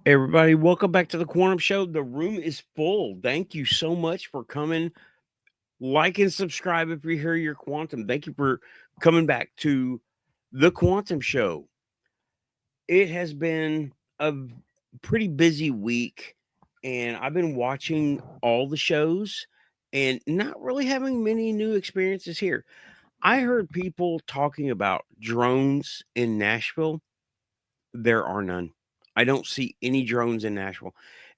Everybody, welcome back to the Quantum Show. The room is full. Thank you so much for coming. Like and subscribe if you hear your quantum. Thank you for coming back to the Quantum Show. It has been a pretty busy week, and I've been watching all the shows and not really having many new experiences here. I heard people talking about drones in Nashville. There are none. I don't see any drones in Nashville.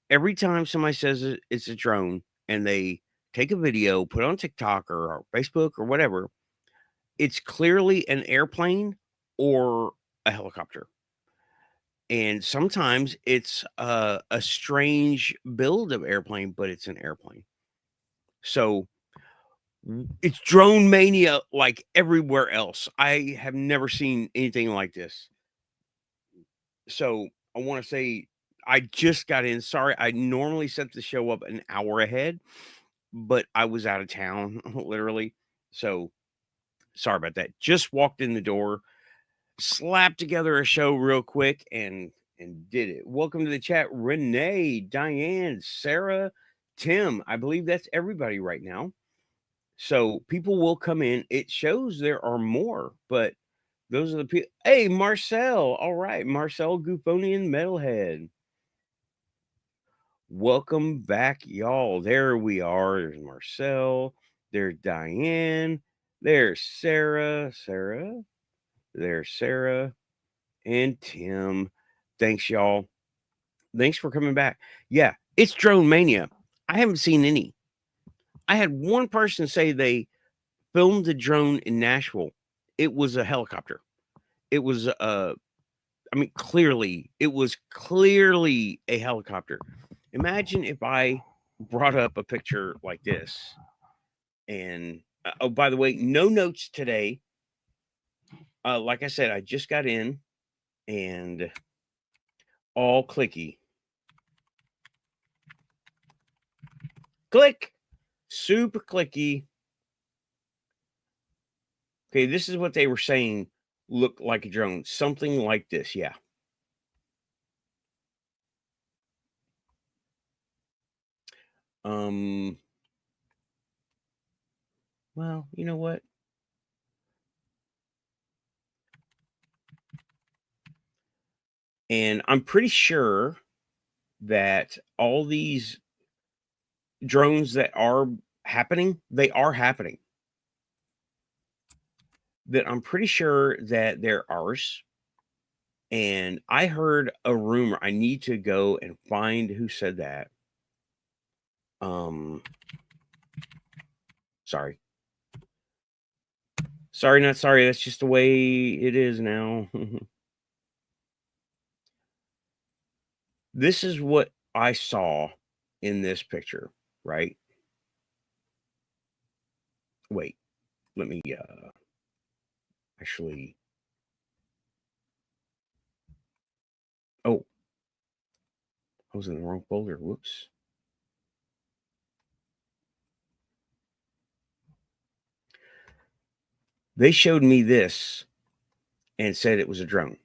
Every time somebody says it's a drone and they take a video, put it on TikTok or Facebook or whatever, it's clearly an airplane or a helicopter. And sometimes it's a strange build of airplane, but it's an airplane. So it's drone mania like everywhere else. I have never seen anything like this. So I want to say I just got in. Sorry, I normally set the show up an hour ahead, but I was out of town literally. So sorry about that. Just walked in the door, slapped together a show real quick and did it. Welcome to the chat, Renee, Diane, Sarah, Tim. I believe that's everybody right now. So people will come in. It shows there are more, but those are the people. Hey, Marcel. All right, Marcel Gufonian Metalhead. Welcome back, y'all. There we are. There's Marcel. There's Diane. There's Sarah. There's Sarah and Tim. Thanks, y'all. Thanks for coming back. Yeah, it's drone mania. I haven't seen any. I had one person say they filmed the drone in Nashville. It was a helicopter. It was I mean, clearly, it was clearly a helicopter. Imagine if I brought up a picture like this. And oh, by the way, no notes today. Like I said, I just got in and all clicky. Click. Super clicky. Okay, this is what they were saying looked like a drone. Something like this. Yeah. Um, well, you know what? And I'm pretty sure that all these drones that are happening, they are happening. That I'm pretty sure that they're ours. And I heard a rumor. I need to go and find who said that. Um, sorry. Sorry, not sorry. That's just the way it is now. This is what I saw in this picture, right? Wait, let me actually. Oh, I was in the wrong folder. Whoops. They showed me this and said it was a drone.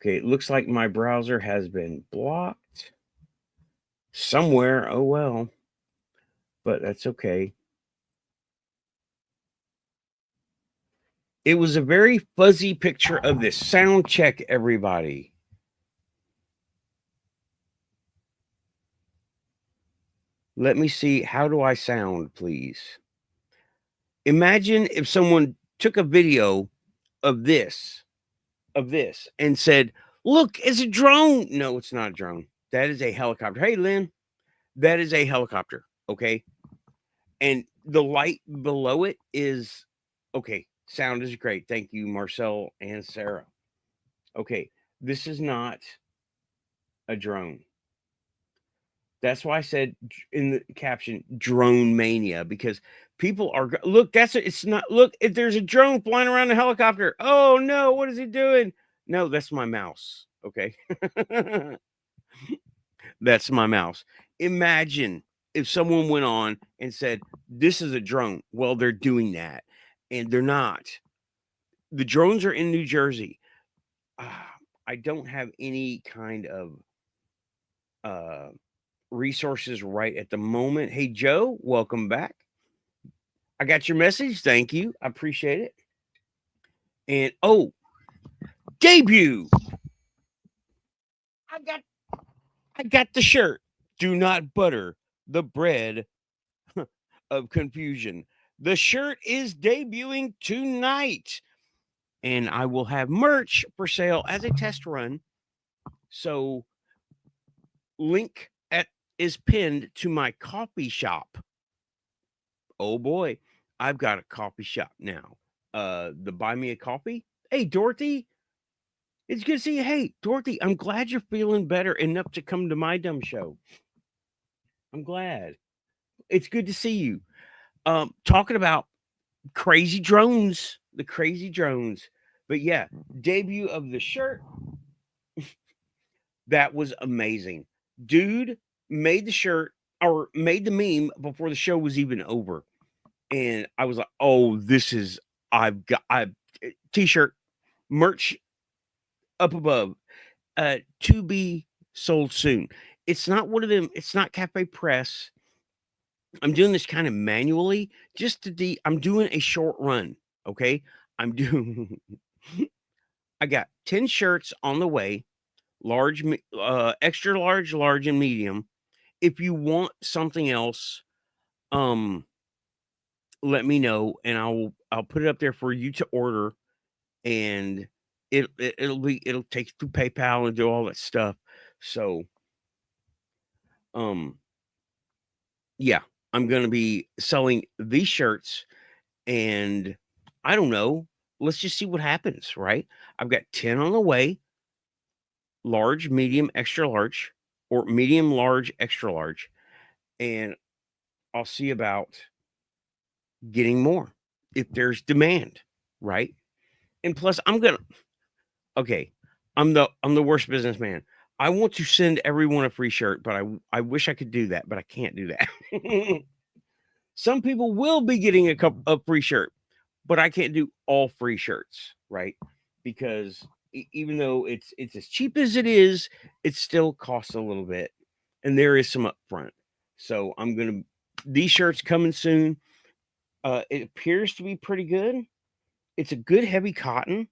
Okay, it looks like my browser has been blocked somewhere. Oh well, but that's okay. It was a very fuzzy picture of this. Sound check, everybody. Let me see. How do I sound, please? Imagine if someone took a video of this, and said, "Look, it's a drone." No, it's not a drone. That is a helicopter. Hey, Lynn, that is a helicopter. Okay, and the light below it is okay. Sound is great. Thank you, Marcel and Sarah. Okay, this is not a drone. That's why I said in the caption drone mania because people are look, it's not look, if there's a drone flying around a helicopter. Oh no, what is he doing? No, that's my mouse. Okay. That's my mouse. Imagine if someone went on and said, "This is a drone." Well, they're doing that and they're not. The drones are in New Jersey. I don't have any kind of resources right at the moment. Hey, Joe, welcome back. I got your message. Thank you. I appreciate it. And debut. I got the shirt. Do not butter the bread of confusion. The shirt is debuting tonight, and I will have merch for sale as a test run. So, link is pinned to my coffee shop. Oh boy, I've got a coffee shop now. The Buy Me a Coffee. Hey, Dorothy, it's good to see you. Hey, Dorothy, I'm glad you're feeling better enough to come to my dumb show. I'm glad. It's good to see you. Talking about crazy drones, the crazy drones. But yeah, debut of the shirt. That was amazing. Dude made the shirt or made the meme before the show was even over. And I was like, oh, this is, I've t-shirt merch up above, to be sold soon. It's not one of them. It's not Cafe Press. I'm doing this kind of manually I'm doing a short run. Okay. I'm doing, I got 10 shirts on the way, large, extra large, large, and medium. If you want something else, let me know and I'll put it up there for you to order, and it'll take you through PayPal and do all that stuff. So, um, yeah, I'm gonna be selling these shirts, and I don't know. Let's just see what happens, right? I've got 10 on the way, large, medium, extra large, or medium, large, extra large, and I'll see about getting more if there's demand, right? And plus, okay, I'm the worst businessman. I want to send everyone a free shirt, but I wish I could do that, but I can't do that. Some people will be getting a free shirt, but I can't do all free shirts, right? Because even though it's as cheap as it is, it still costs a little bit, and there is some upfront. So these shirts coming soon. It appears to be pretty good. It's a good heavy cotton,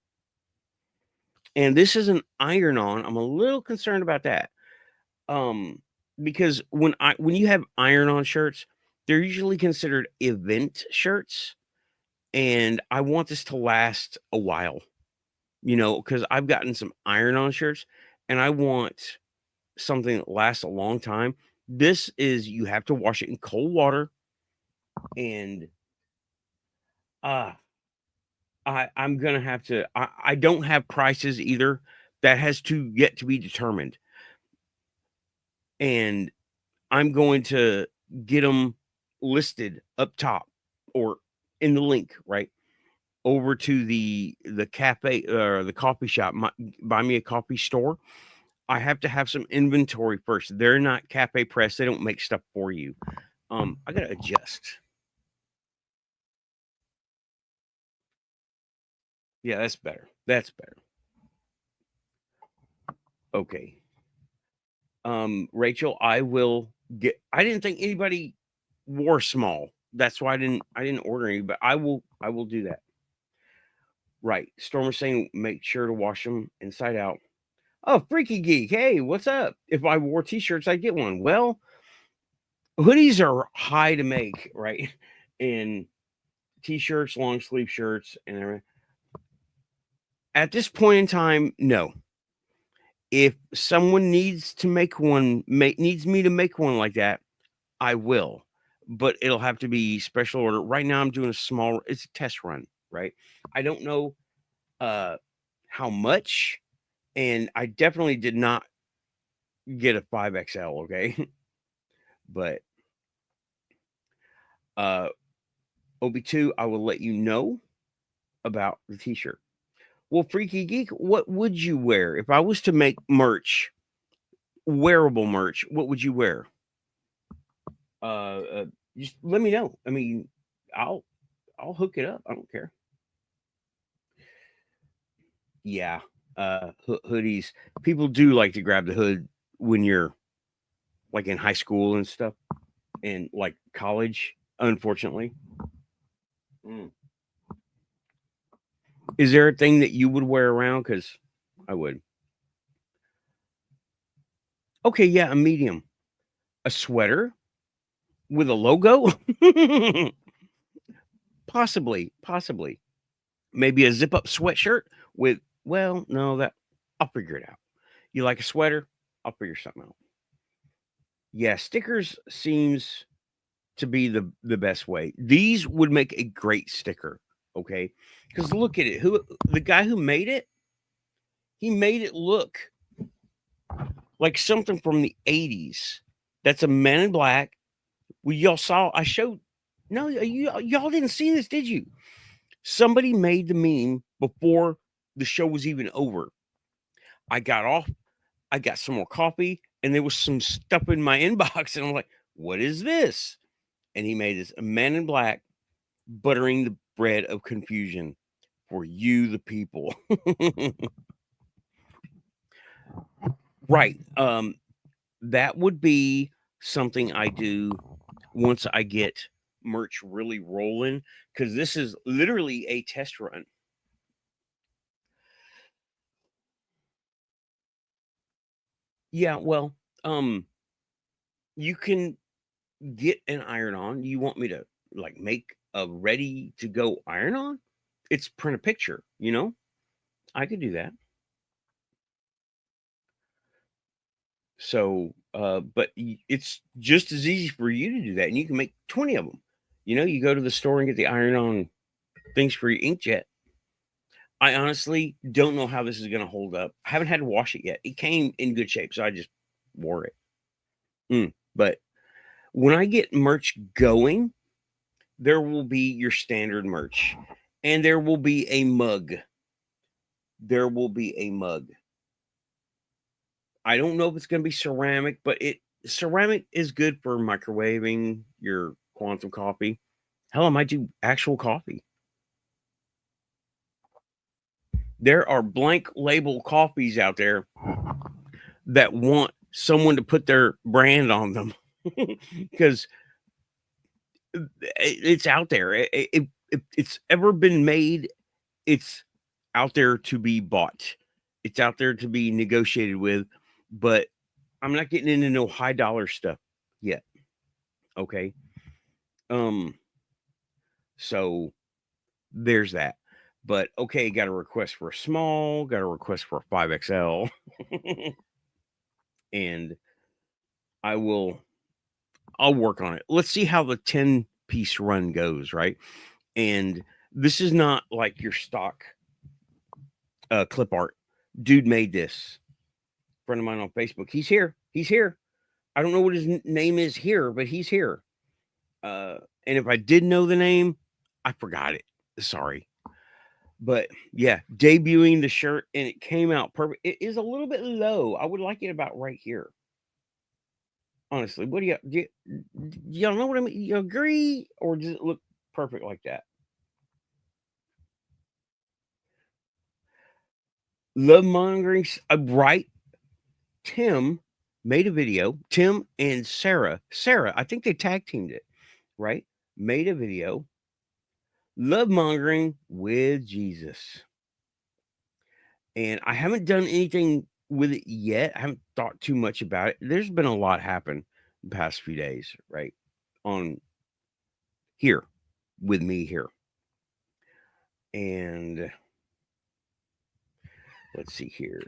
and this is an iron-on. I'm a little concerned about that. Because when you have iron-on shirts, they're usually considered event shirts, and I want this to last a while, because I've gotten some iron-on shirts, and I want something that lasts a long time. This is you have to wash it in cold water, and uh I'm gonna have to. I don't have prices either. That has to yet to be determined, and I'm going to get them listed up top or in the link right over to the cafe or the coffee shop. Buy Me a Coffee store. I have to have some inventory first. They're not Cafe Press. They don't make stuff for you. I gotta adjust. Yeah, that's better. That's better. Okay. Rachel, I didn't think anybody wore small. That's why I didn't order any, but I will do that. Right. Stormer's saying make sure to wash them inside out. Oh, Freaky Geek. Hey, what's up? If I wore t-shirts, I'd get one. Well, hoodies are high to make, right? And t-shirts, long sleeve shirts, and everything. At this point in time, no. If someone needs me to make one like that, I will. But it'll have to be special order. Right now I'm doing it's a test run, right? I don't know how much, and I definitely did not get a 5XL, okay? But OB2, I will let you know about the t-shirt. Well, Freaky Geek, what would you wear if I was to make merch, wearable merch? What would you wear? Just let me know. I mean, I'll hook it up. I don't care. Yeah, hoodies. People do like to grab the hood when you're like in high school and stuff, and like college, unfortunately. Mm. Is there a thing that you would wear around? Because I would. Okay, yeah, a medium. A sweater with a logo? Possibly, possibly. Maybe a zip up sweatshirt with, well, no, that I'll figure it out. You like a sweater? I'll figure something out. Yeah, stickers seems to be the best way. These would make a great sticker, okay? Because look at it. Who the guy who made it? He made it look like something from the 80s. That's a man in black. Well, y'all saw I showed no, y'all didn't see this, did you? Somebody made the meme before the show was even over. I got off, I got some more coffee, and there was some stuff in my inbox, and I'm like, what is this? And he made this a man in black buttering the bread of confusion for you, the people. Right. That would be something I do once I get merch really rolling, because this is literally a test run. Yeah, well, um, you can get an iron on. You want me to like make a ready to go iron on? It's print a picture, you know? I could do that. So, but it's just as easy for you to do that, and you can make 20 of them. You know, you go to the store and get the iron on things for your inkjet. I honestly don't know how this is going to hold up. I haven't had to wash it yet. It came in good shape, so I just wore it. But when I get merch going, there will be your standard merch, and there will be a mug. There will be a mug. I don't know if it's going to be ceramic, but it ceramic is good for microwaving your quantum coffee. Hell, I might do actual coffee. There are blank label coffees out there that want someone to put their brand on them because it's out there. If it's ever been made, it's out there to be bought. It's out there to be negotiated with, but I'm not getting into no high dollar stuff yet. Okay. Um, so there's that. But okay, got a request for a small, got a request for a 5XL. And I will I'll work on it. Let's see how the 10-piece run goes, right? And this is not like your stock clip art. Dude made this. Friend of mine on Facebook. He's here. He's here. I don't know what his name is here, but he's here. And if I did know the name, I forgot it. Sorry. But yeah, debuting the shirt and it came out perfect. It is a little bit low. I would like it about right here. Honestly, what do y'all know what I mean? You agree, or does it look perfect like that? Love mongering, right? Tim made a video. Tim and Sarah, I think they tag teamed it, right? Made a video. Love mongering with Jesus. And I haven't done anything with it yet. I haven't thought too much about it. There's been a lot happen the past few days, right? On here with me here. And let's see here.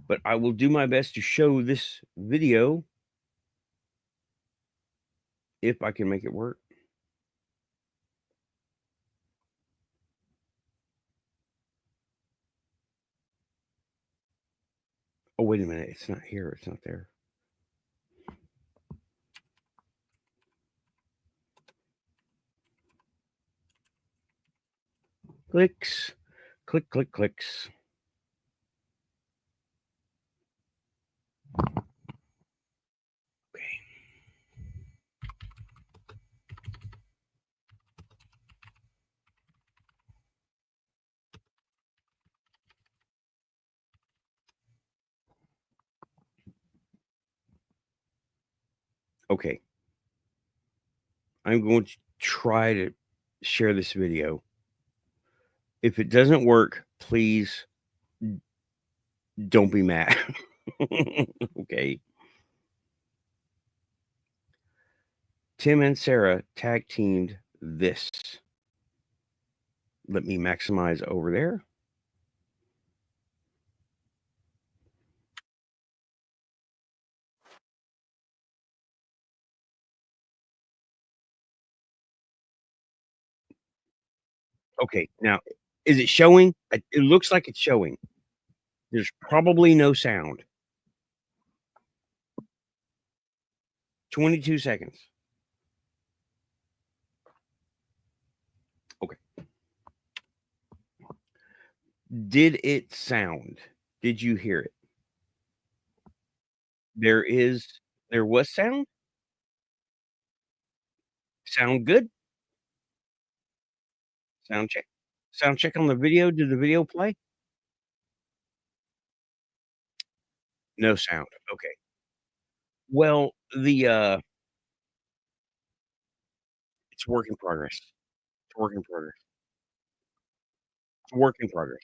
But I will do my best to show this video if I can make it work. Oh, wait a minute. It's not here. It's not there. Clicks. Click, click, clicks. Okay. Okay, I'm going to try to share this video. If it doesn't work, please don't be mad. Okay. Tim and Sarah tag teamed this. Let me maximize over there. Okay, now is it showing? It looks like it's showing. There's probably no sound. 22 seconds. Okay. Did it sound? Did you hear it? There is there was sound? Sound good? Sound check. Sound check on the video. Did the video play? No sound. Okay. Well, it's work in progress. It's work in progress. It's work in progress.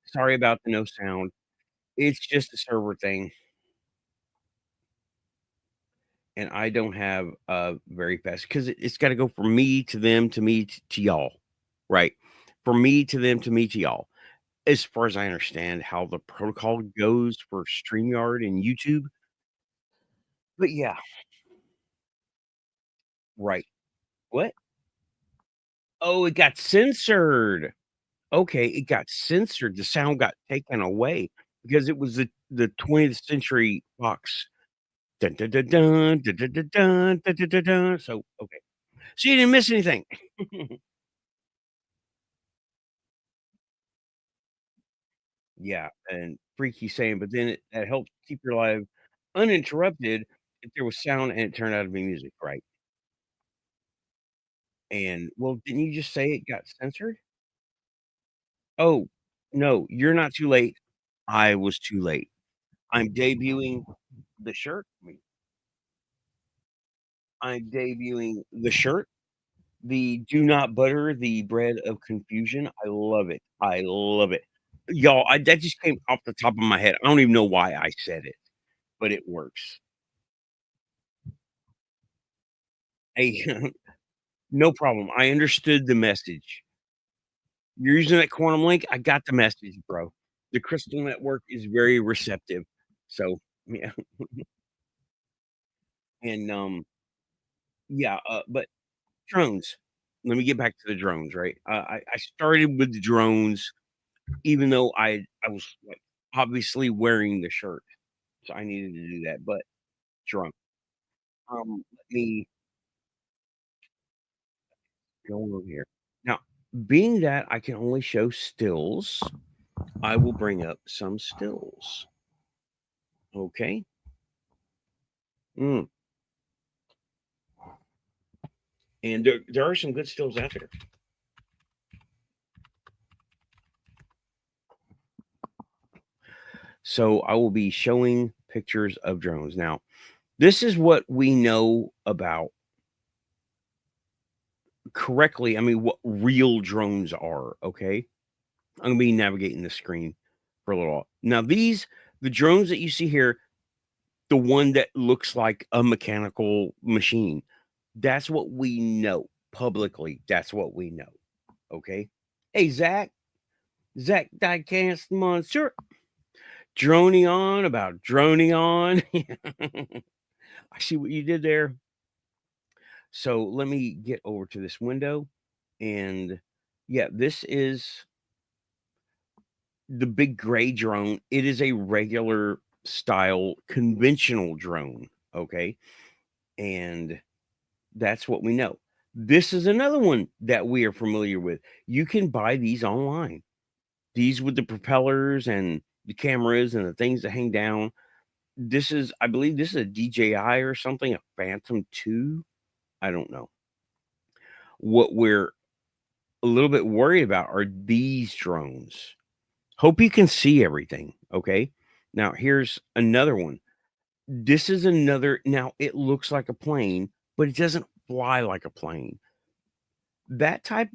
Sorry about the no sound. It's just a server thing, and I don't have very fast because it's got to go from me to them to me to y'all, right? From me to them to me to y'all. As far as I understand how the protocol goes for StreamYard and YouTube, but yeah, right. What? Oh, it got censored. Okay, it got censored. The sound got taken away because it was the 20th Century Fox. Dun, dun, dun, dun, dun, dun, dun, dun, dun, dun, dun, dun. So, okay. So you didn't miss anything. Yeah, and freaky saying, but then that helps keep your life uninterrupted if there was sound and it turned out to be music, right? And, well, didn't you just say it got censored? Oh, no, you're not too late. I was too late. I'm debuting the shirt. I'm debuting the shirt, the "Do not butter the bread of confusion." I love it. I love it. Y'all, that just came off the top of my head. I don't even know why I said it, but it works. Hey, no problem. I understood the message. You're using that quantum link, I got the message, bro. The crystal network is very receptive. So, yeah, and, yeah, but drones. Let me get back to the drones, right? I started with the drones even though I was, like, obviously wearing the shirt, so I needed to do that, but drunk. Let me go over here. Now, being that I can only show stills, I will bring up some stills, okay? Mm, and there are some good stills out there. So I will be showing pictures of drones. Now, this is what we know about correctly. I mean, what real drones are, okay? I'm gonna be navigating the screen for a little while. Now, the drones that you see here, the one that looks like a mechanical machine, that's what we know publicly. That's what we know. Okay. Hey, Zach Diecast Monster, droning on about droning on. I see what you did there. So let me get over to this window. And yeah, this is the big gray drone. It is a regular style conventional drone. Okay. And that's what we know. This is another one that we are familiar with. You can buy these online. These with the propellers and the cameras and the things that hang down. This is, I believe, this is a DJI or something, a Phantom 2. I don't know. What we're a little bit worried about are these drones. Hope you can see everything. Okay. Now, here's another one. This is another, now it looks like a plane, but it doesn't fly like a plane. That type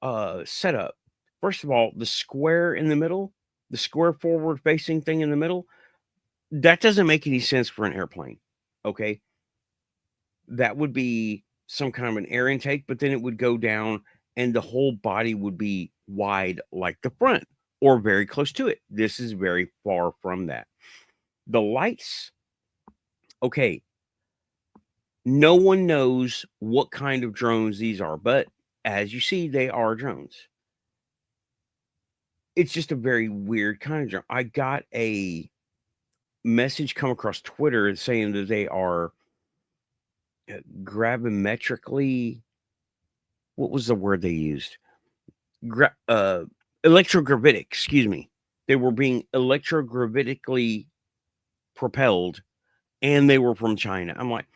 of setup, first of all, the square in the middle, the square forward facing thing in the middle, that doesn't make any sense for an airplane. Okay. That would be some kind of an air intake, but then it would go down and the whole body would be wide like the front or very close to it. This is very far from that. The lights, okay, no one knows what kind of drones these are, but as you see, they are drones. It's just a very weird kind of drone. I got a message come across Twitter saying that they are gravimetrically, what was the word they used? Electrogravitic, excuse me. They were being electrogravitically propelled and they were from China. I'm like,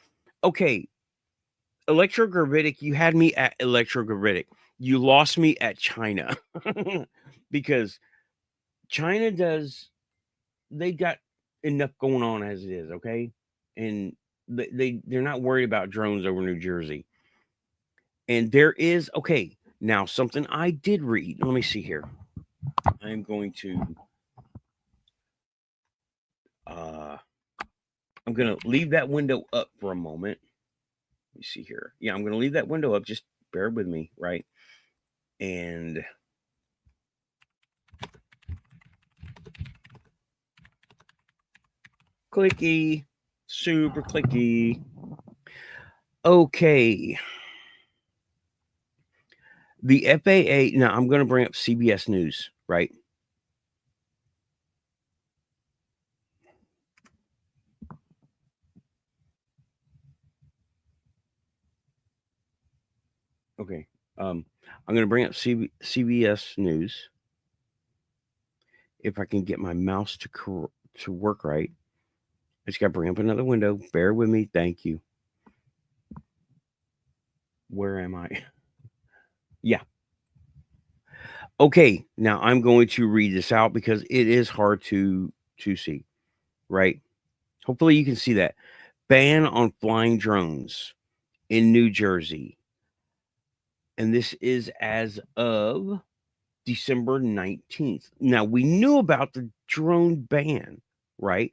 okay, electrogravitic, you had me at electrogravitic. You lost me at China because China they got enough going on as it is, okay? And they're not worried about drones over New Jersey. And there is, okay, now something I did read. Let me see here. I'm going to I'm going to leave that window up for a moment. Let me see here. Yeah, I'm going to leave that window up. Just bear with me, right? And clicky, super clicky. Okay. The FAA, now I'm going to bring up CBS News, right? Okay. I'm going to bring up CBS News. If I can get my mouse to work right. I just got to bring up another window. Bear with me. Thank you. Where am I? Yeah. Okay. Now I'm going to read this out because it is hard to see, right? Hopefully you can see that. Ban on flying drones in New Jersey. And this is as of December 19th. Now, we knew about the drone ban, right?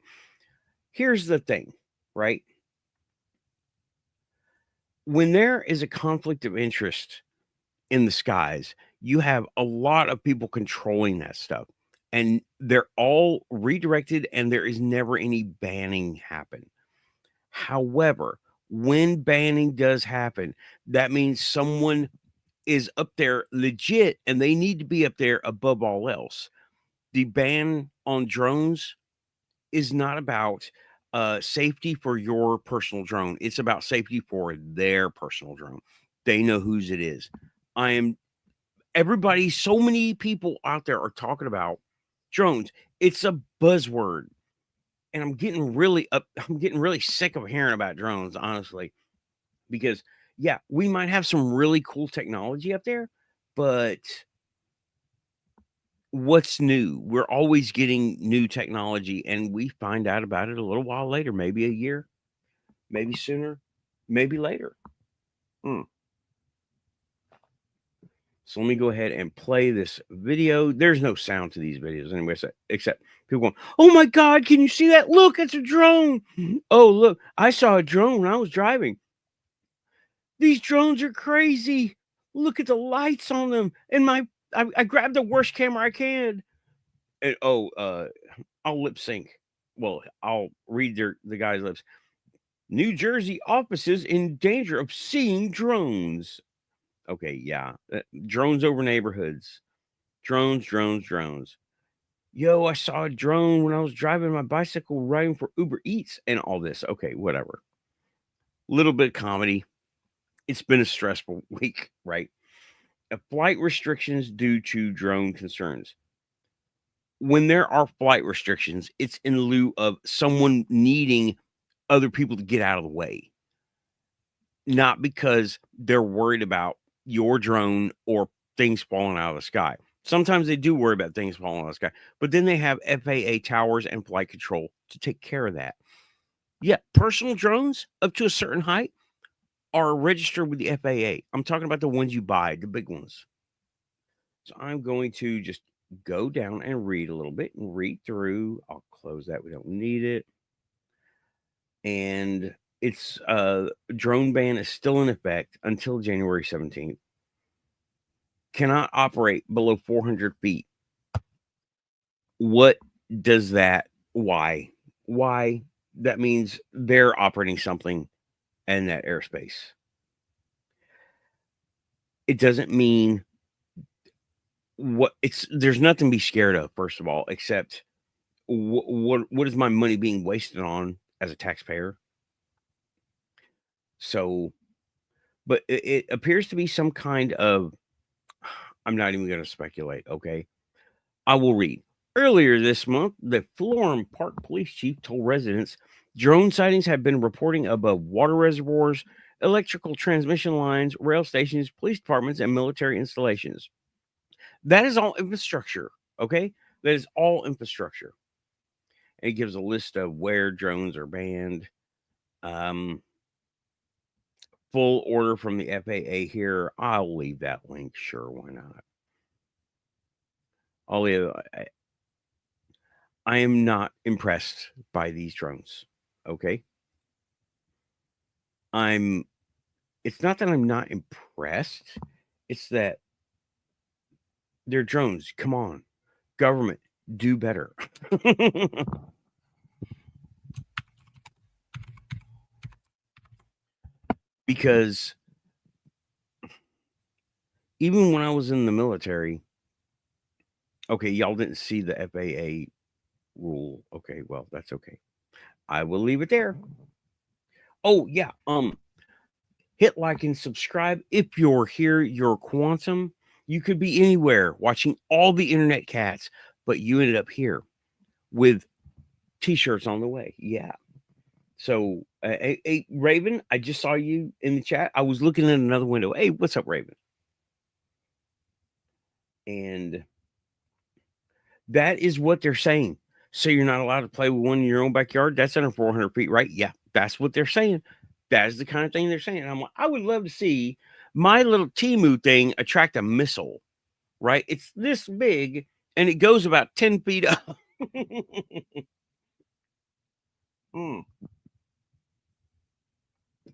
Here's the thing, right? When there is a conflict of interest in the skies, you have a lot of people controlling that stuff, and they're all redirected, and there is never any banning happen. However, when banning does happen, that means someone is up there legit and they need to be up there above all else. The ban on drones is not about safety for your personal drone. It's about safety for their personal drone. They know whose it is. I am everybody, so many people out there are talking about drones. It's a buzzword. And I'm getting really sick of hearing about drones, honestly, because yeah, we might have some really cool technology up there, but what's new? We're always getting new technology and we find out about it a little while later, maybe a year, maybe sooner, maybe later. Mm. So let me go ahead and play this video. There's no sound to these videos anyway, except people going, "Oh my God, can you see that? Look, it's a drone. Oh, look, I saw a drone when I was driving. These drones are crazy. Look at the lights on them. And I grabbed the worst camera I can. And I'll lip sync. Well, I'll read the guy's lips. New Jersey offices in danger of seeing drones. Okay, yeah. Drones over neighborhoods. Drones. Yo, I saw a drone when I was driving my bicycle riding for Uber Eats and all this. Okay, whatever. Little bit of comedy. It's been a stressful week, right? Flight restrictions due to drone concerns. When there are flight restrictions, it's in lieu of someone needing other people to get out of the way, not because they're worried about your drone or things falling out of the sky. Sometimes they do worry about things falling out of the sky, but then they have FAA towers and flight control to take care of that. Yeah, personal drones up to a certain height are registered with the FAA. I'm talking about the ones you buy, the big ones. So I'm going to just go down and read a little bit and read through. I'll close that. We don't need it. And it's drone ban is still in effect until January 17th. Cannot operate below 400 feet. What does that? Why? Why? That means they're operating something in that airspace. It doesn't mean there's nothing to be scared of, first of all, except what is my money being wasted on as a taxpayer? So, but it appears to be some kind of, I'm not even going to speculate. Okay. I will read. Earlier this month, the Florham Park Police Chief told residents drone sightings have been reporting above water reservoirs, electrical transmission lines, rail stations, police departments, and military installations. That is all infrastructure. Okay. That is all infrastructure. And it gives a list of where drones are banned. Full order from the FAA here. I'll leave that link. Sure, why not? I'll leave. I am not impressed by these drones. Okay. It's not that I'm not impressed. It's that they're drones. Come on. Government, do better. Because even when I was in the military, okay, y'all didn't see the FAA rule. Okay, well, that's okay. I will leave it there. Oh, yeah. Hit like and subscribe. If you're here, you're quantum. You could be anywhere watching all the internet cats, but you ended up here with t-shirts on the way. Yeah. So, hey, Raven, I just saw you in the chat. I was looking in another window. Hey, what's up, Raven? And that is what they're saying. So you're not allowed to play with one in your own backyard. That's under 400 feet, right? Yeah, that's what they're saying. That is the kind of thing they're saying. I'm like, I would love to see my little Timu thing attract a missile, right? It's this big and it goes about 10 feet up.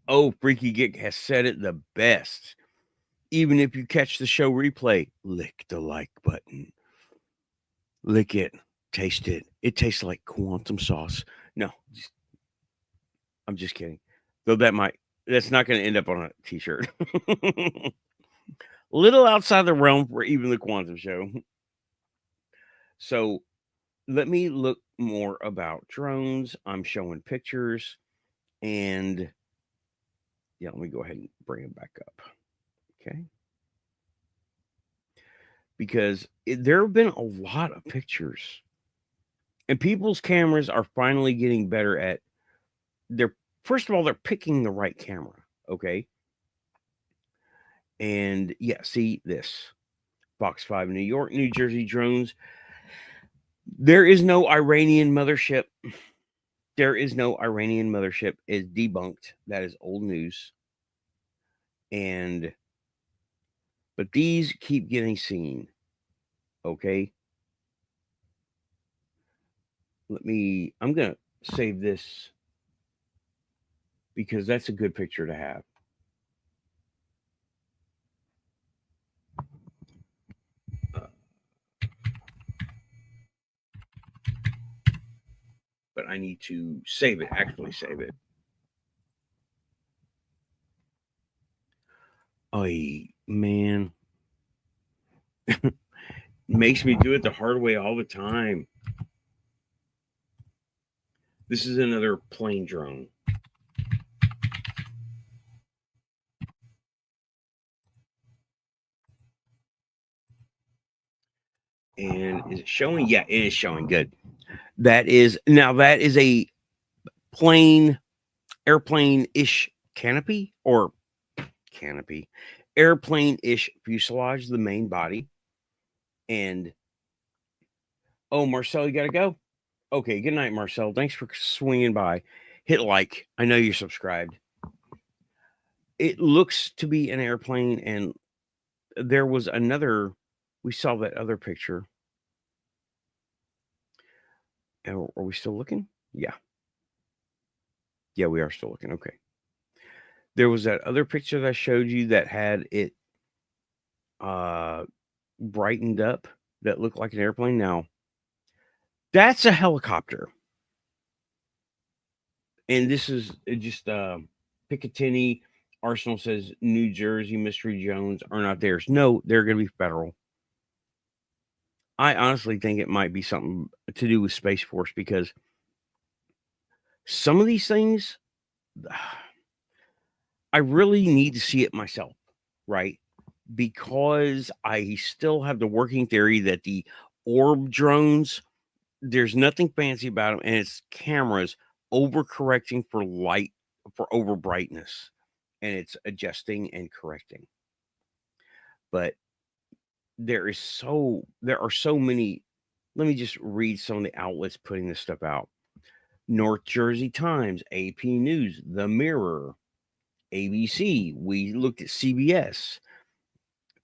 Oh, Freaky Geek has said it the best. Even if you catch the show replay, lick the like button. Lick it. Taste it. It tastes like quantum sauce. No, I'm just kidding. Though that's not going to end up on a t-shirt. Little outside the realm for even the quantum show. So let me look more about drones. I'm showing pictures and yeah, let me go ahead and bring it back up. Okay. Because there have been a lot of pictures and people's cameras are finally getting better at first of all, they're picking the right camera. Okay. And yeah, see this Fox 5 New York, New Jersey drones. There is no Iranian mothership. There is no Iranian mothership is debunked. That is old news. But these keep getting seen. Okay. I'm going to save this because that's a good picture to have. But I need to save it, actually save it. Oh, man. Makes me do it the hard way all the time. This is another plane drone. And is it showing? Yeah, it is showing. Good. That is a airplane-ish canopy or airplane-ish fuselage, the main body. And oh, Marcel, you got to go? Okay, good night, Marcel. Thanks for swinging by. hit like. I know you're subscribed. It looks to be an airplane, and there was another. We saw that other picture. Are we still looking? Yeah. Yeah, we are still looking. Okay. There was that other picture that I showed you that had it brightened up that looked like an airplane. Now, that's a helicopter. And this is just Picatinny. Arsenal says New Jersey Mystery Jones are not theirs. No, they're going to be federal. I honestly think it might be something to do with Space Force, because some of these things, I really need to see it myself, right? Because I still have the working theory that the orb drones, there's nothing fancy about them, and it's cameras overcorrecting for light, for over brightness, and it's adjusting and correcting. But there are so many. Let me just read some of the outlets putting this stuff out. North Jersey Times, AP News, The Mirror, ABC. We looked at CBS,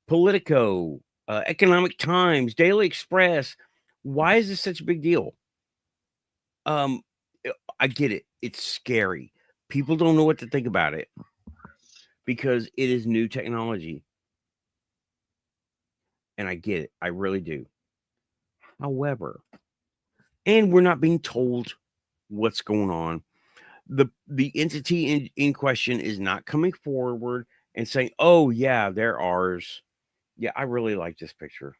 Politico, Economic Times, Daily Express. Why is this such a big deal? I get it. It's scary. People don't know what to think about it because it is new technology. And I get it. I really do. However, and we're not being told what's going on. The entity in question is not coming forward and saying, "Oh yeah, they're ours." Yeah, I really like this picture.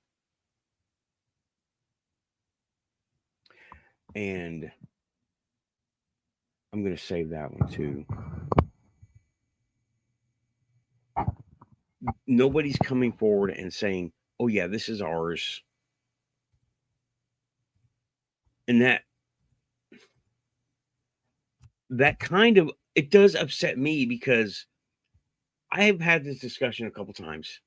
And I'm going to save that one too. Nobody's coming forward and saying, "Oh yeah, this is ours." And that kind of, it does upset me, because I have had this discussion a couple times.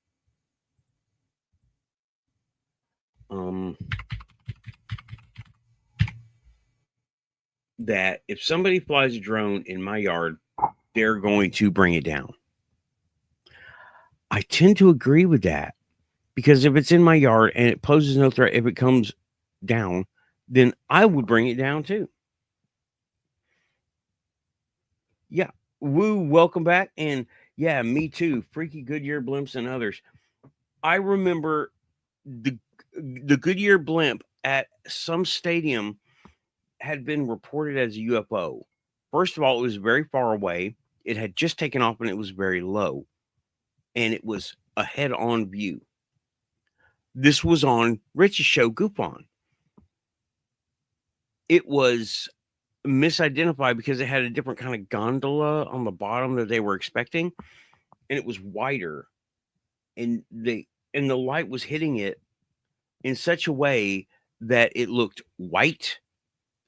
That if somebody flies a drone in my yard, they're going to bring it down. I tend to agree with that, because if it's in my yard and it poses no threat, if it comes down, then I would bring it down too. Yeah. Woo, welcome back. And yeah, me too. Freaky Goodyear blimps and others. I remember the Goodyear blimp at some stadium had been reported as a UFO. First of all, it was very far away. It had just taken off and it was very low. And it was a head-on view. This was on Rich's show, GUFON. It was misidentified because it had a different kind of gondola on the bottom that they were expecting, and it was wider, and the light was hitting it in such a way that it looked white.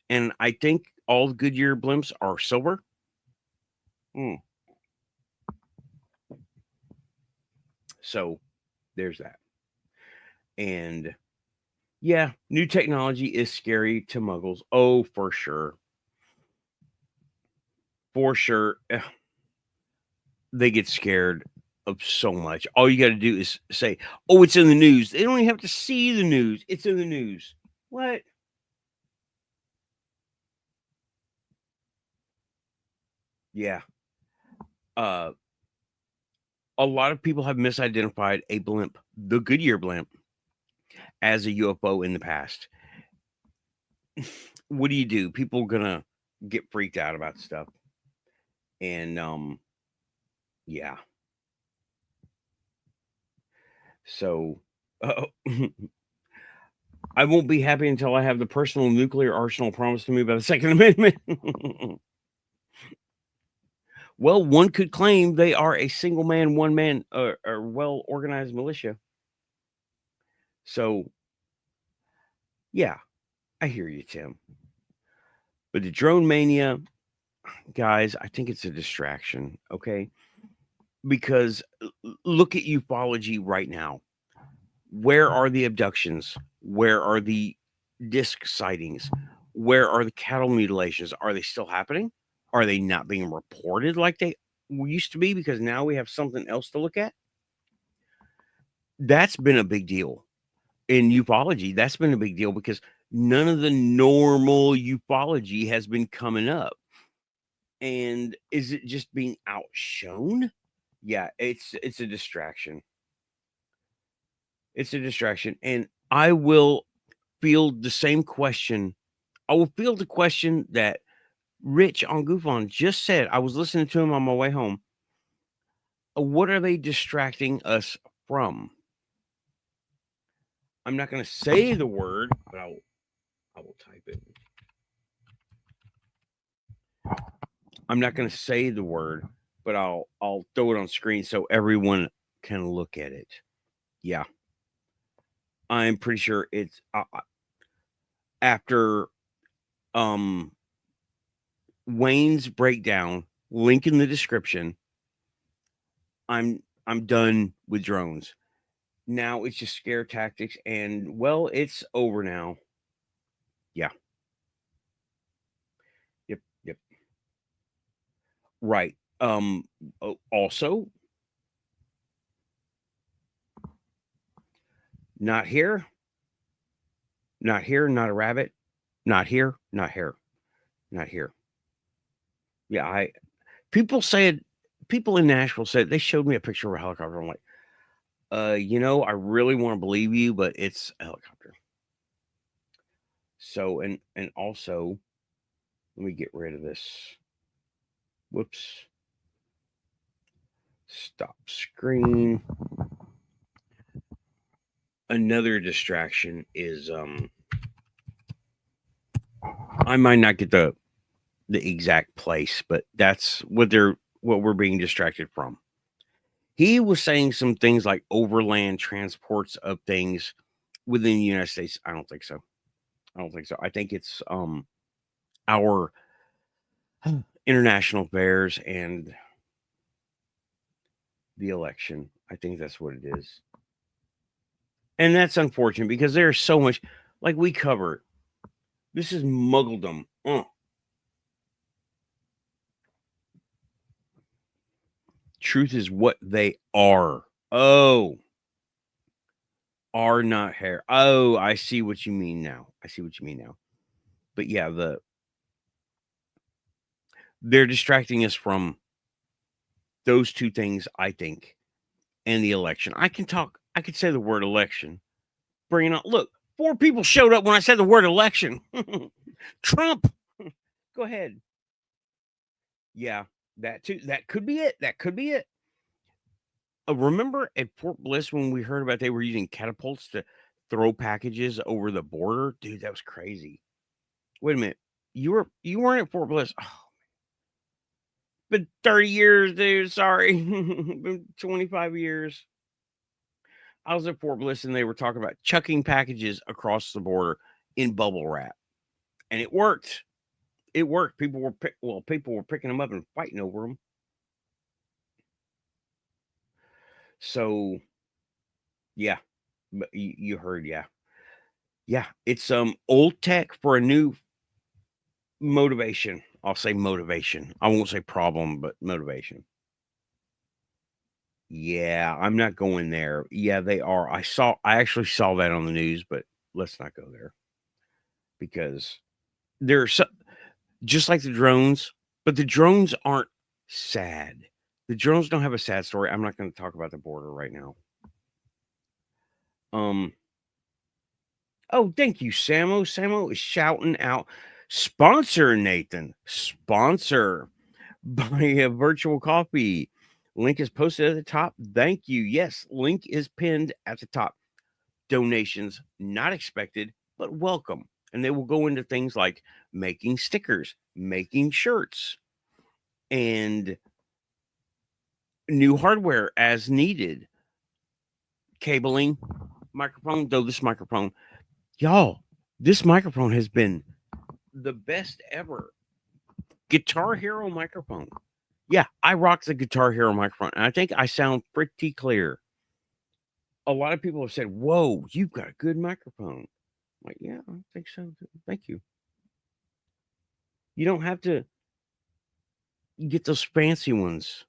And I think all Goodyear blimps are silver. So there's that. And yeah, new technology is scary to muggles. Oh, for sure. For sure. They get scared of so much. All you got to do is say, "Oh, it's in the news." They don't even have to see the news. It's in the news. What? Yeah. A lot of people have misidentified a blimp, the Goodyear blimp, as a UFO in the past. What do you do? People gonna get freaked out about stuff. And yeah. So I won't be happy until I have the personal nuclear arsenal promised to me by the Second Amendment. Well, one could claim they are a single man, one man, or well organized militia. So, yeah, I hear you, Tim. But the drone mania, guys, I think it's a distraction, okay? Because look at ufology right now. Where are the abductions? Where are the disc sightings? Where are the cattle mutilations? Are they still happening? Are they not being reported like they used to be because now we have something else to look at? That's been a big deal in ufology. That's been a big deal because none of the normal ufology has been coming up. And is it just being outshone? Yeah, it's a distraction. It's a distraction. And I will field the same question. I will field the question that Rich on GUFON just said. I was listening to him on my way home. What are they distracting us from? I'm not going to say the word, but I will type it. I'm not going to say the word, but I'll throw it on screen so everyone can look at it. Yeah. I'm pretty sure it's after Wayne's breakdown, link in the description. I'm done with drones. Now it's just scare tactics, and well, it's over now. Yeah. Yep. Right. Also, not here, not here, not a rabbit, not here, not here, not here. Yeah, people said, people in Nashville said, they showed me a picture of a helicopter. I'm like, I really want to believe you, but it's a helicopter. So, and also, let me get rid of this. Whoops. Stop screen. Another distraction is I might not get the exact place, but that's what we're being distracted from. He was saying some things like overland transports of things within the United States. I don't think so. I think it's our international affairs and the election. I think that's what it is. And that's unfortunate because there's so much, like we cover it. This is muggledom. Truth is what they are. Oh, are not hair. Oh, I see what you mean now. But yeah, they're distracting us from those two things, I think, and the election. I could say the word election. Bring it on. Look, 4 people showed up when I said the word election. Trump. Go ahead. Yeah, that too. That could be it. Remember at Fort Bliss when we heard about they were using catapults to throw packages over the border? Dude, that was crazy. Wait a minute. You weren't at Fort Bliss. Oh, been 30 years, dude. Sorry. Been 25 years. I was at Fort Bliss and they were talking about chucking packages across the border in bubble wrap. And it worked. It worked. People were picking them up and fighting over them. So, yeah. But you heard, yeah. Yeah, it's old tech for a new motivation. I'll say motivation. I won't say problem, but motivation. Yeah, I'm not going there. Yeah, they are. I actually saw that on the news, but let's not go there because they're just like the drones, but the drones aren't sad. The drones don't have a sad story. I'm not going to talk about the border right now. Oh, thank you, Samo. Samo is shouting out. Sponsor, Nathan. Sponsor. Buy a virtual coffee. Link is posted at the top. Thank you. Yes, link is pinned at the top. Donations not expected, but welcome. And they will go into things like making stickers, making shirts, and new hardware as needed. Cabling, microphone, though this microphone, y'all, this microphone has been the best ever. Guitar Hero microphone. Yeah, I rock the Guitar Hero microphone, and I think I sound pretty clear. A lot of people have said, "Whoa, you've got a good microphone." I'm like, yeah, I think so. Thank you. You don't have to. get those fancy ones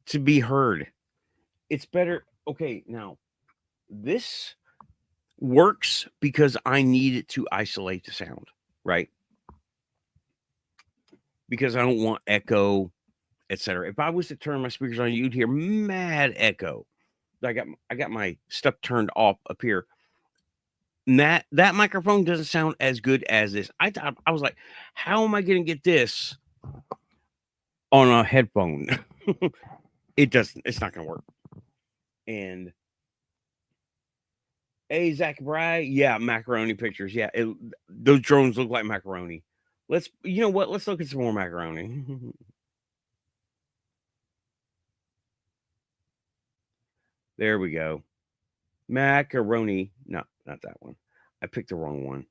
to be heard. It's better. Okay, now this works because I need it to isolate the sound, right? Because I don't want echo, etc. If I was to turn my speakers on, you'd hear mad echo. I got my stuff turned off up here. And that microphone doesn't sound as good as this. I was like, how am I going to get this on a headphone? It doesn't. It's not going to work. And hey, Zach Bry, yeah, macaroni pictures. Yeah, those drones look like macaroni. You know what? Let's look at some more macaroni. There we go. Macaroni. No, not that one. I picked the wrong one.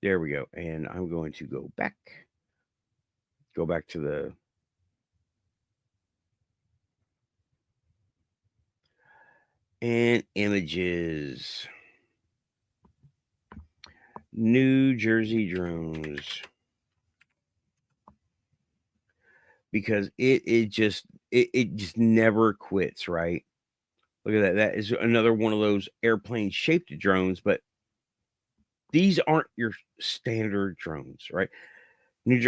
There we go. And I'm going to go back to the and images. New Jersey drones. Because it just never quits, right? Look at that. That is another one of those airplane shaped drones, but these aren't your standard drones, right?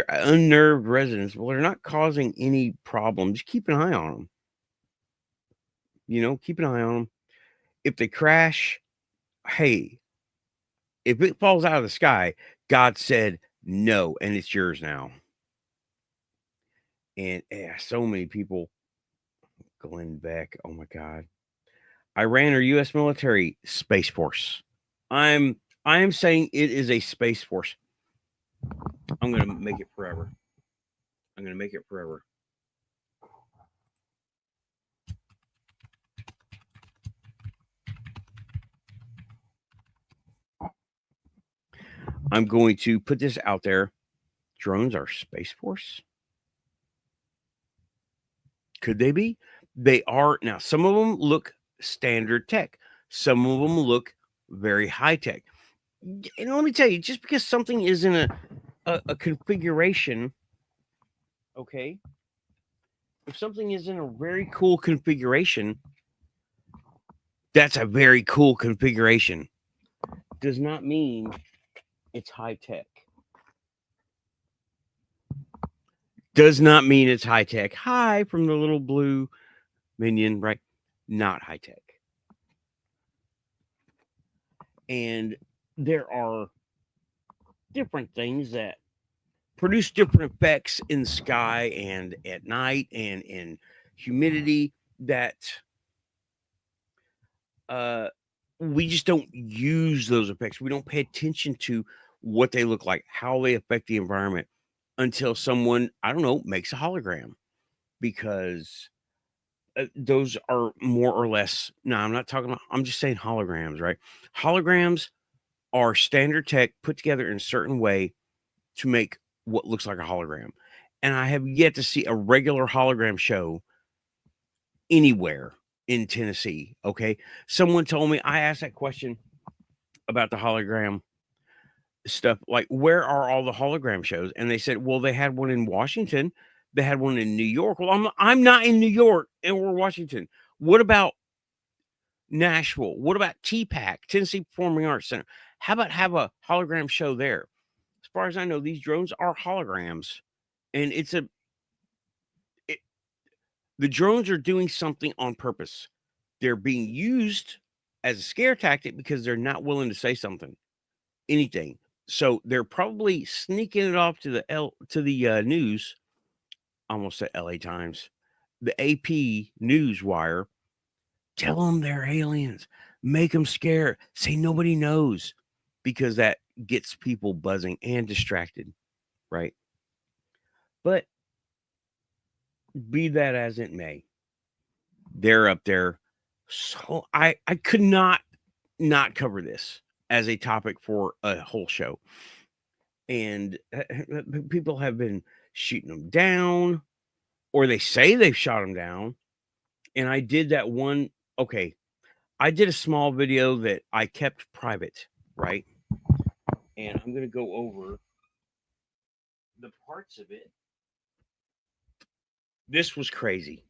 Unnerved residents. Well, they're not causing any problems. Keep an eye on them. Keep an eye on them. If they crash, hey, if it falls out of the sky, God said no, and it's yours now. And so many people. Glenn Beck. Oh my God. Iran or U.S. military space force. I am saying it is a space force. I'm going to make it forever. I'm going to put this out there. Drones are space force? Could they be? They are. Now, some of them look standard tech. Some of them look very high tech. And let me tell you, just because something is in a configuration, okay? If something is in a very cool configuration, that's a very cool configuration. Does not mean it's high tech. Does not mean it's high tech. Hi from the little blue minion, right? Not high tech. And there are different things that produce different effects in the sky and at night and in humidity that we just don't use those effects. We don't pay attention to what they look like, how they affect the environment until someone, I don't know, makes a hologram, because those are more or less. No, I'm not talking about, I'm just saying holograms, right? Holograms are standard tech put together in a certain way to make what looks like a hologram. And I have yet to see a regular hologram show anywhere in Tennessee. Okay. Someone told me, I asked that question about the hologram stuff, like, where are all the hologram shows? And they said, well, they had one in Washington, they had one in New York. Well, I'm not in New York, and we're Washington. What about Nashville? What about TPAC, Tennessee Performing Arts Center? How about have a hologram show there? As far as I know, these drones are holograms, and the drones are doing something on purpose. They're being used as a scare tactic because they're not willing to say anything. So they're probably sneaking it off to the news, almost at LA Times, the AP news wire. Tell them they're aliens, make them scared, say nobody knows, because that gets people buzzing and distracted, right? But be that as it may, they're up there. So I could not cover this as a topic for a whole show. And people have been shooting them down, or they say they've shot them down. And I did that one. Okay. I did a small video that I kept private, right? And I'm going to go over the parts of it This was crazy.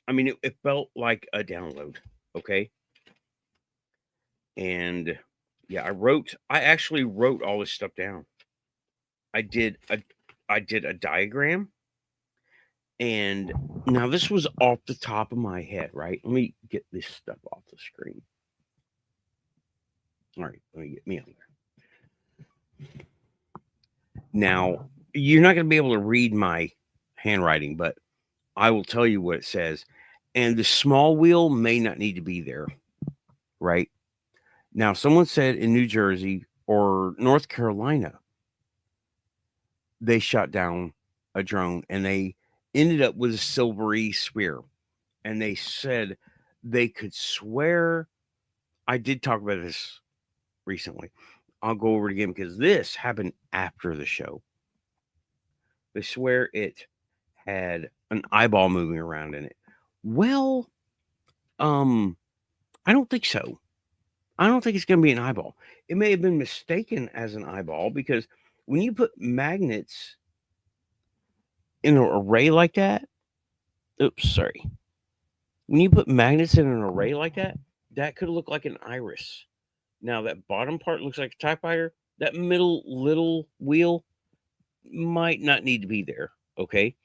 I mean, it felt like a download. Okay. And yeah, I actually wrote all this stuff down. I did a diagram, and now this was off the top of my head, right? Let me get this stuff off the screen. All right, let me get me on there. Now, you're not going to be able to read my handwriting, but I will tell you what it says. And the small wheel may not need to be there, right? Now, someone said in New Jersey or North Carolina, they shot down a drone and they ended up with a silvery sphere. And they said they could swear. I did talk about this recently. I'll go over it again because this happened after the show. They swear it had an eyeball moving around in it. Well, I don't think so. I don't think it's going to be an eyeball. It may have been mistaken as an eyeball because when you put magnets in an array like that, oops, sorry. When you put magnets in an array like that could look like an iris. Now that bottom part looks like a typewriter. That middle little wheel might not need to be there, okay?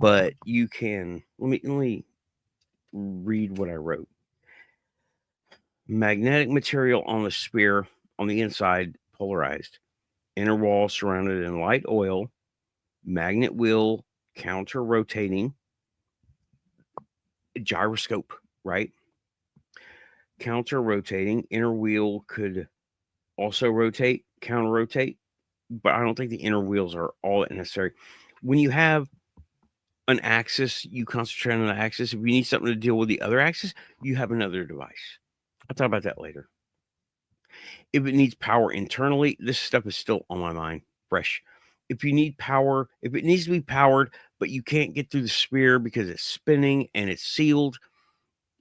But you can let me read what I wrote. Magnetic material on the sphere on the inside polarized. Inner wall surrounded in light oil. Magnet wheel counter rotating. Gyroscope, right? Counter rotating. Inner wheel could also rotate, counter rotate, but I don't think the inner wheels are all necessary. When you have an axis, you concentrate on the axis. If you need something to deal with the other axis, you have another device. I'll talk about that later. If it needs power internally, this stuff is still on my mind, fresh. If you need power, if it needs to be powered, but you can't get through the sphere because it's spinning and it's sealed,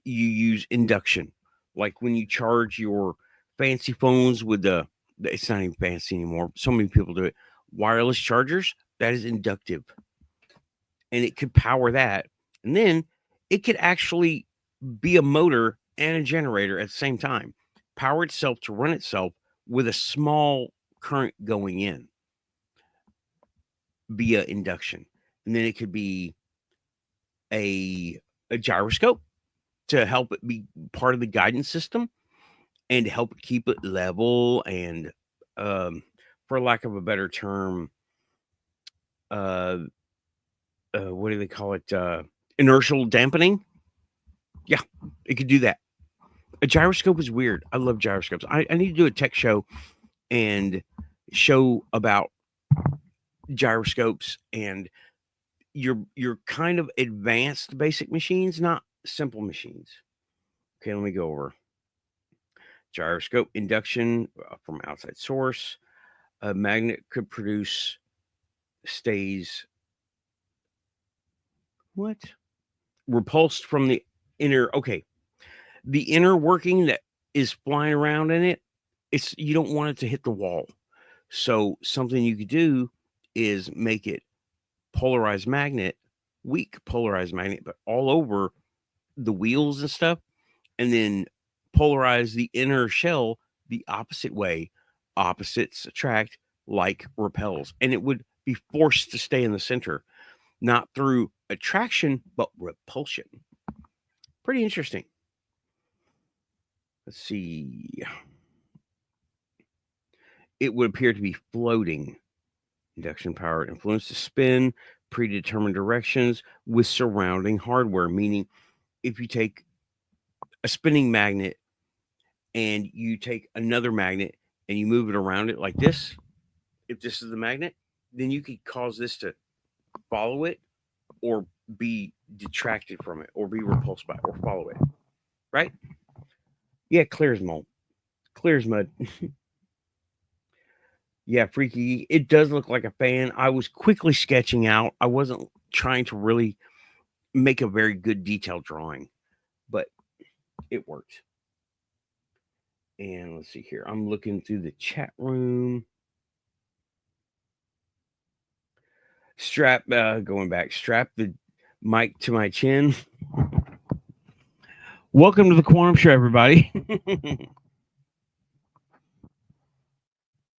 you use induction. Like when you charge your fancy phones with it's not even fancy anymore. So many people do it. Wireless chargers, that is inductive. And it could power that. And then it could actually be a motor and a generator at the same time, power itself to run itself with a small current going in via induction. And then it could be a gyroscope to help it be part of the guidance system and to help it keep it level and, for lack of a better term, uh, what do they call it? Inertial dampening. Yeah, it could do that. A gyroscope is weird. I love gyroscopes. I need to do a tech show and show about gyroscopes and your kind of advanced basic machines, not simple machines. Okay, let me go over gyroscope induction from outside source. A magnet could produce stays what repulsed from the inner. Okay, the inner working that is flying around in it. It's you don't want it to hit the wall. So something you could do is make it polarized magnet, weak polarized magnet, but all over the wheels and stuff, and then polarize the inner shell the opposite way. Opposites attract, like repels, and it would be forced to stay in the center, not through attraction, but repulsion. Pretty interesting. Let's see. It would appear to be floating. Induction power influence to spin predetermined directions with surrounding hardware, meaning if you take a spinning magnet and you take another magnet and you move it around it like this, if this is the magnet, then you could cause this to follow it or be detracted from it or be repulsed by it or follow it. Right? Yeah, clear as mud. Clear as mud. Yeah, freaky. It does look like a fan. I was quickly sketching out. I wasn't trying to really make a very good detailed drawing, but it worked. And let's see here. I'm looking through the chat room. Strap, going back, strap the Mic to my chin. Welcome to the Quantum Show, everybody.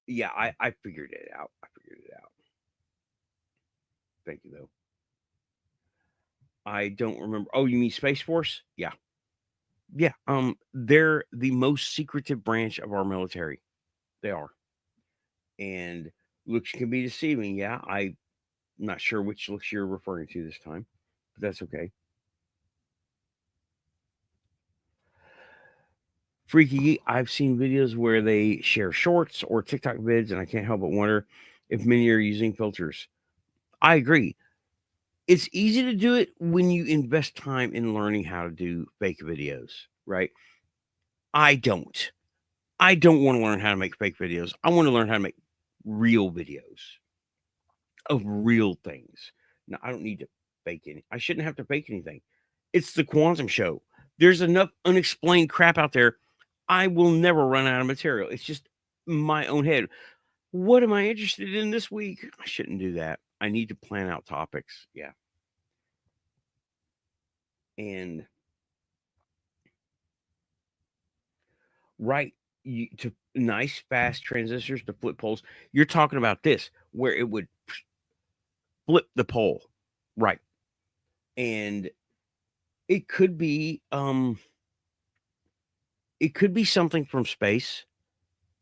Yeah, I figured it out. Thank you, though. I don't remember. Oh, you mean Space Force? Yeah. Yeah. They're the most secretive branch of our military. They are. And looks can be deceiving. Yeah. I'm not sure which looks you're referring to this time, but that's okay. Freaky, I've seen videos where they share shorts or TikTok vids, and I can't help but wonder if many are using filters. I agree. It's easy to do it when you invest time in learning how to do fake videos, right? I don't. I don't want to learn how to make fake videos. I want to learn how to make real videos of real things. Now, I don't need to fake any. I shouldn't have to fake anything. It's the quantum show. There's enough unexplained crap out there. I will never run out of material. It's just my own head. What am I interested in this week? I shouldn't do that. I need to plan out topics. Yeah. And right, to nice fast transistors to flip poles. You're talking about this where it would flip the pole. Right. And it could be something from space,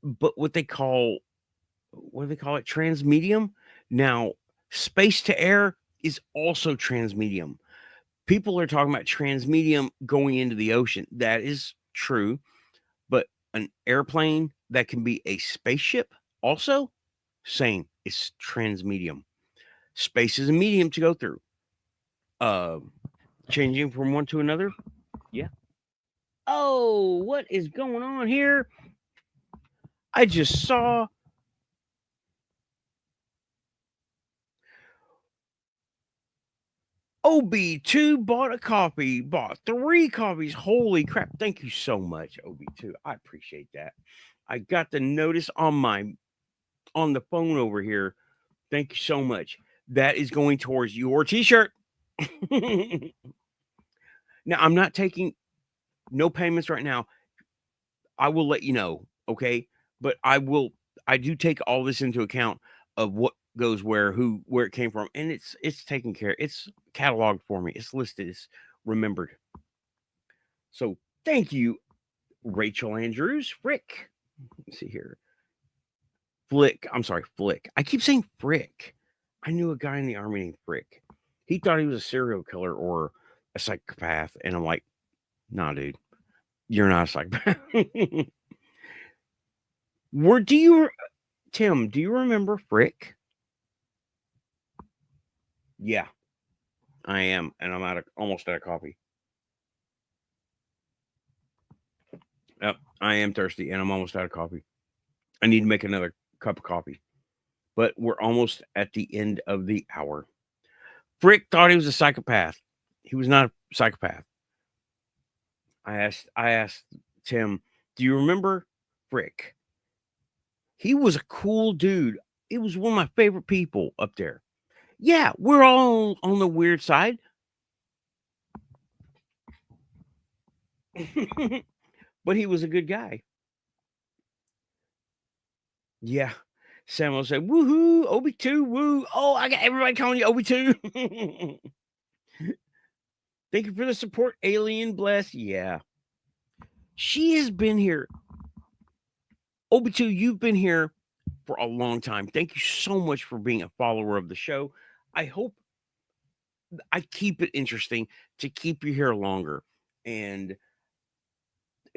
but what do they call it? Transmedium. Now, space to air is also transmedium. People are talking about transmedium going into the ocean. That is true, but an airplane that can be a spaceship also, same. It's transmedium. Space is a medium to go through. Uh, changing from one to another. Yeah. Oh, what is going on here? I just saw OB2 bought a coffee, bought 3 coffees. Holy crap. Thank you so much, OB2. I appreciate that. I got the notice on the phone over here. Thank you so much. That is going towards your t-shirt. Now, I'm not taking no payments right now. I will let you know, okay? But I do take all this into account of what goes where it came from, and it's taken care. It's cataloged for me. It's listed. It's remembered. So thank you, Rachel Andrews. Frick. Let's see here. Flick. I'm sorry, Flick. I keep saying Frick. I knew a guy in the army named Frick. He thought he was a serial killer or a psychopath, and I'm like, nah, dude, you're not a psychopath. Where do you, Tim? Do you remember Frick? Yeah, I am, and I'm almost out of coffee. Yep, I am thirsty, and I'm almost out of coffee. I need to make another cup of coffee, but we're almost at the end of the hour. Frick thought he was a psychopath. He was not a psychopath. I asked Tim, "Do you remember Frick?" He was a cool dude. He was one of my favorite people up there. Yeah, we're all on the weird side. But he was a good guy. Yeah. Samuel said, "Woohoo, Obi-2, woo. Oh, I got everybody calling you Obi-2." Thank you for the support, Alien Bless. Yeah. She has been here. Obi-2, you've been here for a long time. Thank you so much for being a follower of the show. I hope I keep it interesting to keep you here longer. And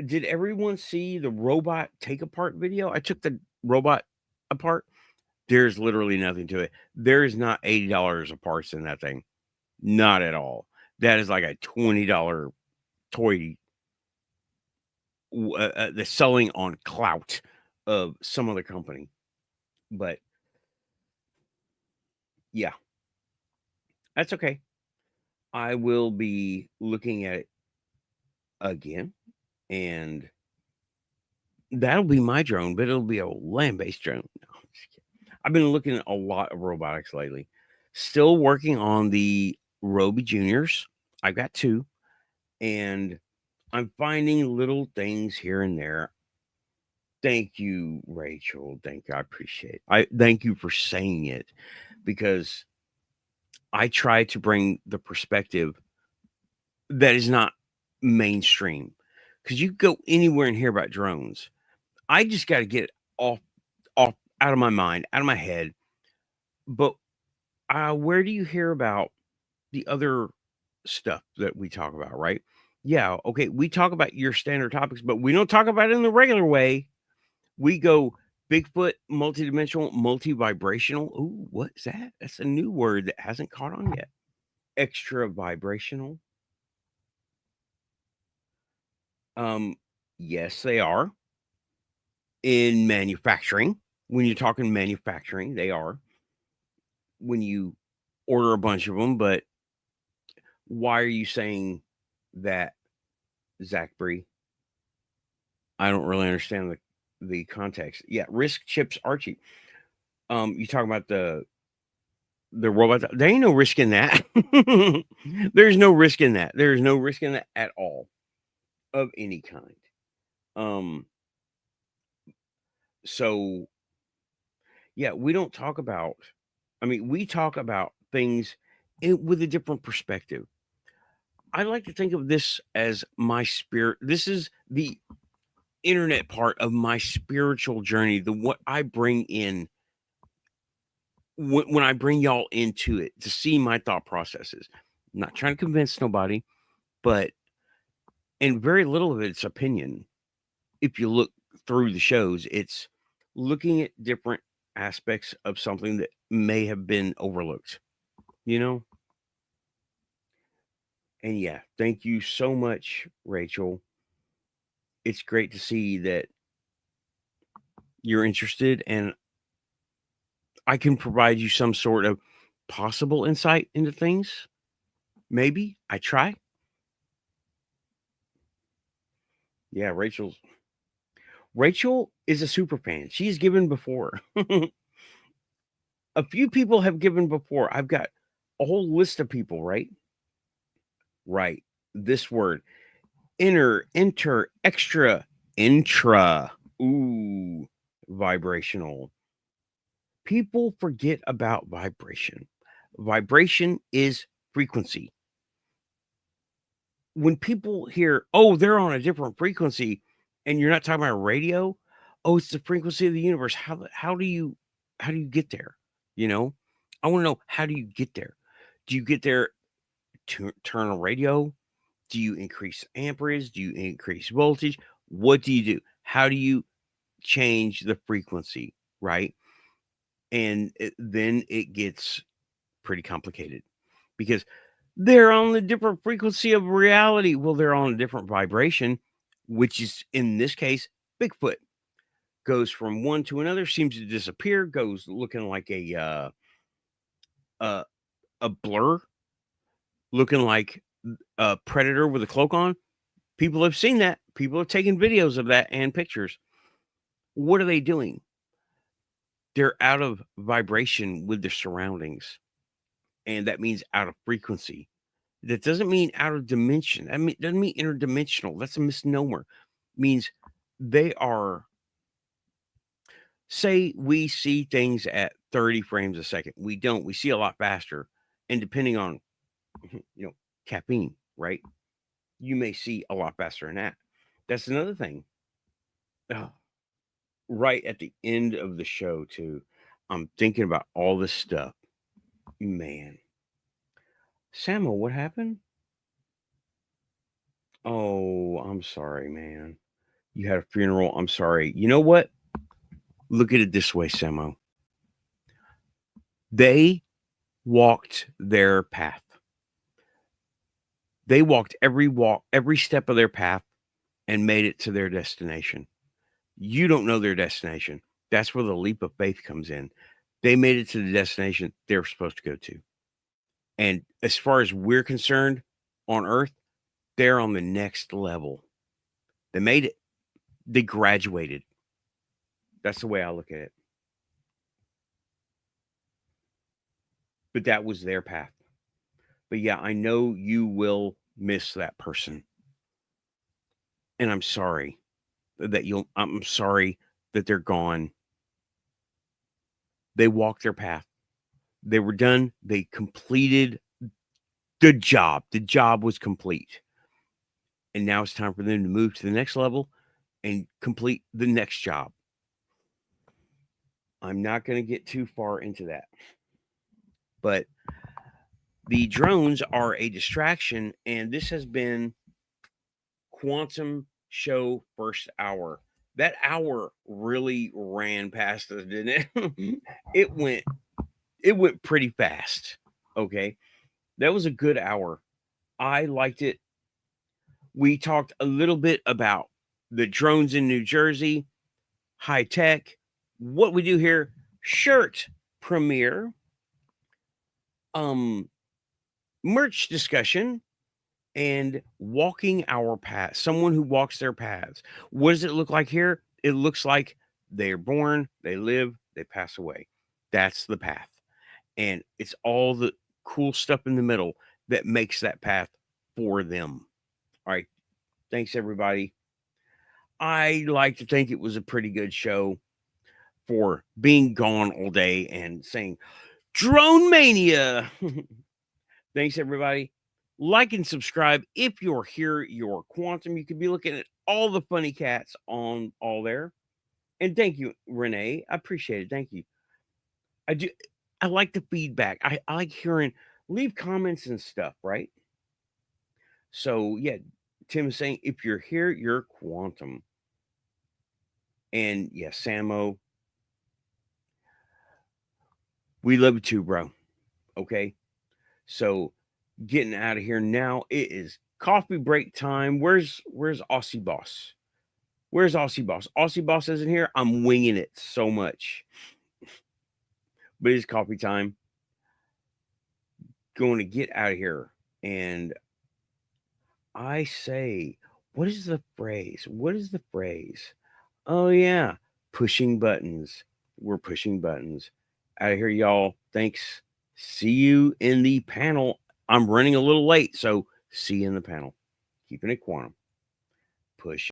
did everyone see the robot take apart video? I took the robot apart. There's literally nothing to it. There is not $80 of parts in that thing. Not at all. That is like a $20 toy. The selling on clout of some other company. But yeah, that's okay. I will be looking at it again, and that'll be my drone, but it'll be a land-based drone. No, I'm just kidding. I've been looking at a lot of robotics lately. Still working on the Roby Juniors. I've got 2, and I'm finding little things here and there. Thank you, Rachel. Thank you. I appreciate it. I thank you for saying it, because I try to bring the perspective that is not mainstream. Because you go anywhere and hear about drones. I just got to get it off out of my mind, out of my head. But where do you hear about the other stuff that we talk about, right? Yeah, okay, we talk about your standard topics, but we don't talk about it in the regular way. We go Bigfoot, multidimensional, multi-vibrational. Ooh, what is that? That's a new word that hasn't caught on yet. Extra vibrational. Um, yes, they are. In manufacturing, when you're talking manufacturing, they are. When you order a bunch of them, but why are you saying that, Zach Bree? I don't really understand the context. Yeah, risk chips are cheap. You talking about the robot? There ain't no risk in that. There's no risk in that. There's no risk in that at all, of any kind. Um, so yeah, we don't talk about. I mean, we talk about things with a different perspective. I like to think of this as my spirit. This is the internet part of my spiritual journey. The what I bring in when I bring y'all into it to see my thought processes. I'm not trying to convince nobody, but and very little of it's opinion. If you look through the shows, it's looking at different aspects of something that may have been overlooked, you know? And yeah, thank you so much, Rachel. It's great to see that you're interested, and I can provide you some sort of possible insight into things. Maybe I try. Yeah, Rachel is a super fan. She's given before. A few people have given before. I've got a whole list of people, right? Right. This word. Enter, extra, intra. Ooh, vibrational. People forget about vibration. Vibration is frequency. When people hear, oh, they're on a different frequency, and you're not talking about radio, oh, it's the frequency of the universe. How do you get there? You know, I want to know, how do you get there? Do you get there to turn a radio? Do you increase amperage? Do you increase voltage? What do you do? How do you change the frequency? Right. And then it gets pretty complicated, because they're on a different frequency of reality. Well, they're on a different vibration, which is, in this case, Bigfoot. Goes from one to another, seems to disappear, goes looking like uh, a blur, looking like a predator with a cloak on. People have seen that. People have taken videos of that and pictures. What are they doing? They're out of vibration with their surroundings, and that means out of frequency. That doesn't mean out of dimension. I mean, doesn't mean interdimensional. That's a misnomer. It means they are. Say we see things at 30 frames a second. We don't. We see a lot faster. And depending on, caffeine, right? You may see a lot faster than that. That's another thing. Ugh. Right at the end of the show, too, I'm thinking about all this stuff. Man. Samuel, what happened? Oh, I'm sorry, man. You had a funeral. I'm sorry. You know what? Look at it this way, Samo. They walked their path. They walked every step of their path, and made it to their destination. You don't know their destination. That's where the leap of faith comes in. They made it to the destination they're supposed to go to. And as far as we're concerned on Earth, they're on the next level. They made it. They graduated. That's the way I look at it. But that was their path. But yeah, I know you will miss that person. And I'm sorry I'm sorry that they're gone. They walked their path. They were done. They completed the job. The job was complete. And now it's time for them to move to the next level and complete the next job. I'm not going to get too far into that. But the drones are a distraction, and this has been Quantum Show first hour. That hour really ran past us, didn't it? it went pretty fast. Okay. That was a good hour. I liked it. We talked a little bit about the drones in New Jersey, high tech, what we do here, shirt premiere, merch discussion, and walking our path. Someone who walks their paths. What does it look like here? It looks like they're born, they live, they pass away. That's the path. And it's all the cool stuff in the middle that makes that path for them. All right. Thanks, everybody. I like to think it was a pretty good show for being gone all day and saying Drone Mania. Thanks, everybody. Like and subscribe if you're here, you're Quantum. You could be looking at all the funny cats on all there. And thank you, Renee. I appreciate it. Thank you. I do. I like the feedback. I like hearing, leave comments and stuff, right? So, yeah, Tim is saying if you're here, you're Quantum. And yeah, Samo, we love you too, bro. Okay. So, getting out of here now. It is coffee break time. Where's Aussie Boss? Where's Aussie Boss? Aussie Boss isn't here. I'm winging it so much. But it's coffee time. Going to get out of here. And I say, what is the phrase? What is the phrase? Oh, yeah. Pushing buttons. We're pushing buttons. Out of here, y'all. Thanks. See you in the panel. I'm running a little late, so see you in the panel. Keeping it quantum. Push.